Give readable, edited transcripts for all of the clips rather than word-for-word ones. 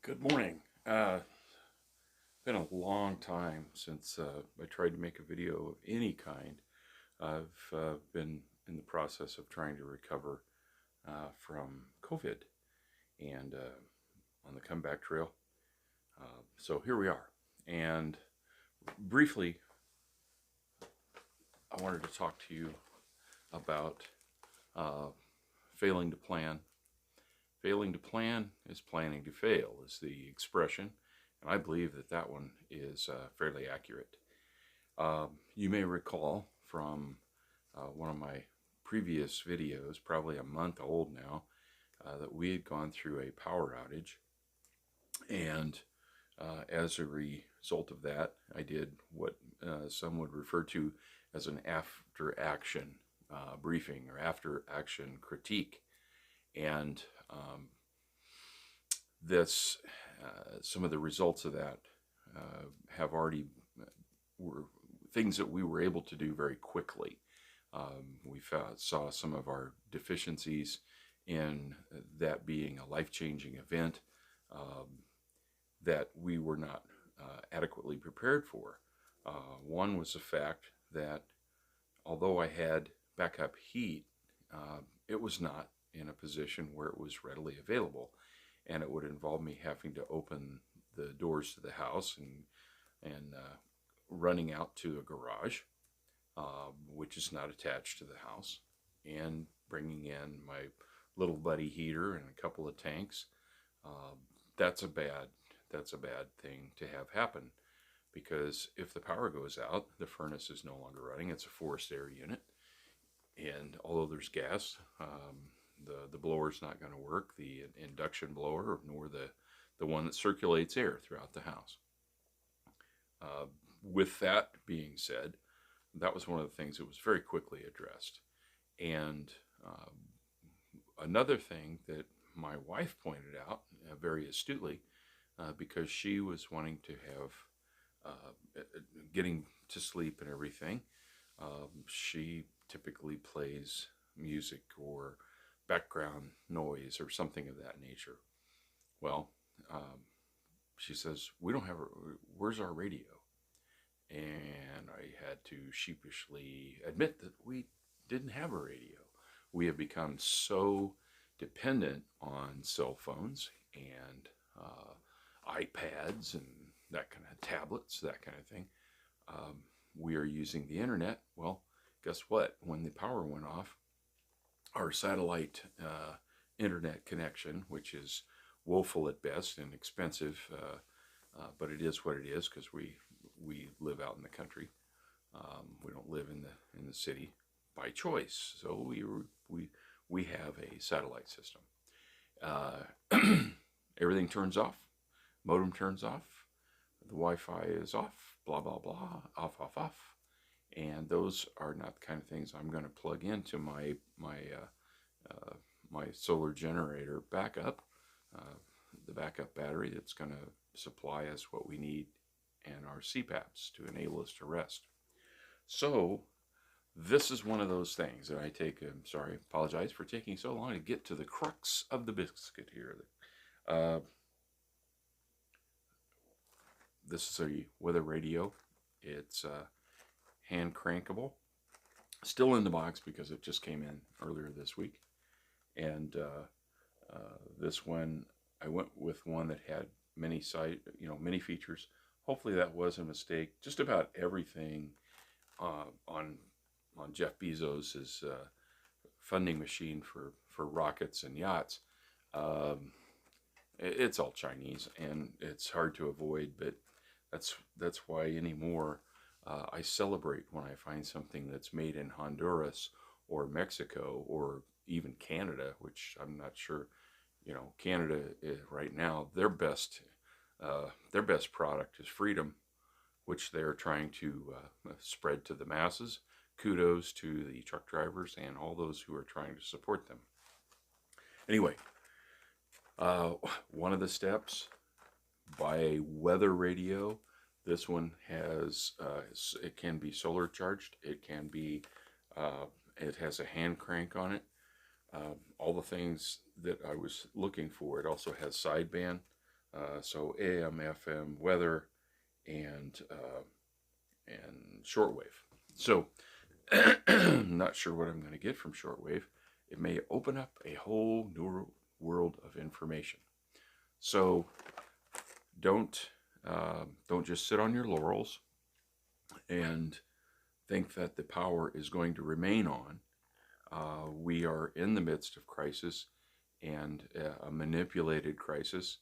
Good morning. Been a long time since I tried to make a video of any kind. I've been in the process of trying to recover from COVID and on the comeback trail. So here we are. And briefly, I wanted to talk to you about uh, failing to plan. Failing to plan is planning to fail, is the expression. And I believe that that one is fairly accurate. You may recall from one of my previous videos, probably a month old now, that we had gone through a power outage. And as a result of that, I did what some would refer to as an after action briefing or after action critique. And this, some of the results of that have already were things that we were able to do very quickly. We saw some of our deficiencies in that being a life-changing event that we were not adequately prepared for. One was the fact that although I had backup heat, it was not in a position where it was readily available, and it would involve me having to open the doors to the house and running out to a garage, which is not attached to the house, and bringing in my little buddy heater and a couple of tanks. Uh, that's a bad thing to have happen, because if the power goes out, the furnace is no longer running. It's a forced air unit, and although there's gas, the blower's not going to work, the induction blower, nor the one that circulates air throughout the house. With that being said, that was one of the things that was very quickly addressed. And another thing that my wife pointed out very astutely, because she was wanting to have getting to sleep and everything, she typically plays music or background noise or something of that nature. Well, she says, "We don't have where's our radio?" And I had to sheepishly admit that we didn't have a radio. We have become so dependent on cell phones and iPads and that kind of tablets, that kind of thing. We are using the internet. Well, guess what? When the power went off, our satellite internet connection, which is woeful at best and expensive, but it is what it is because we live out in the country. We don't live in the city by choice, so we have a satellite system. Everything turns off, modem turns off, the Wi-Fi is off, blah blah blah, off, and those are not the kind of things I'm going to plug into my solar generator backup, the backup battery that's going to supply us what we need and our CPAPs to enable us to rest. So this is one of those things that I'm sorry, apologize for taking so long to get to the crux of the biscuit here. Uh, this is a weather radio. It's hand crankable. Still in the box because it just came in earlier this week. And this one, I went with one that had many features. Hopefully that was a mistake. Just about everything on Jeff Bezos's funding machine for rockets and yachts, it's all Chinese, and it's hard to avoid. But that's why anymore I celebrate when I find something that's made in Honduras or Mexico or even Canada, which I'm not sure. Canada right now, their best product is freedom, which they're trying to spread to the masses. Kudos to the truck drivers and all those who are trying to support them. Anyway, one of the steps, buy a weather radio. This one has, it can be solar charged. It can be, it has a hand crank on it. All the things that I was looking for. It also has sideband So AM, FM, weather, and shortwave. So I'm not sure what I'm going to get from shortwave. It may open up a whole new world of information. So don't don't just sit on your laurels and think that the power is going to remain on. We are in the midst of crisis, and a manipulated crisis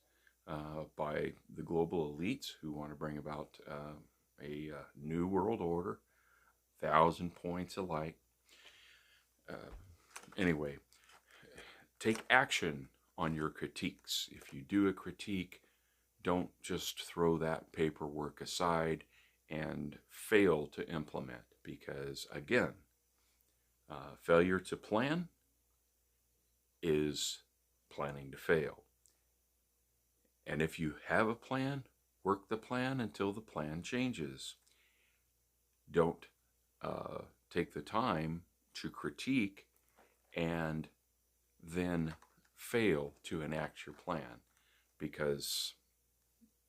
by the global elites who want to bring about a new world order, 1,000 points alike. Anyway, take action on your critiques. If you do a critique, don't just throw that paperwork aside and fail to implement, because again, failure to plan is planning to fail. And if you have a plan, work the plan until the plan changes. Don't take the time to critique and then fail to enact your plan, because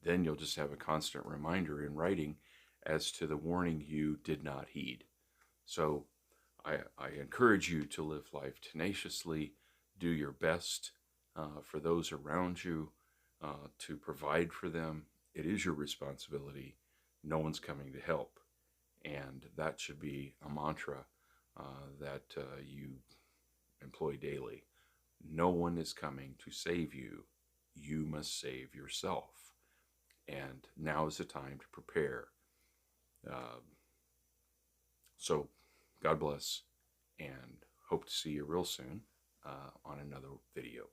then you'll just have a constant reminder in writing as to the warning you did not heed. So I encourage you to live life tenaciously, do your best for those around you, to provide for them. It is your responsibility. No one's coming to help. And that should be a mantra that you employ daily. No one is coming to save you. You must save yourself. And now is the time to prepare. So God bless, and hope to see you real soon on another video.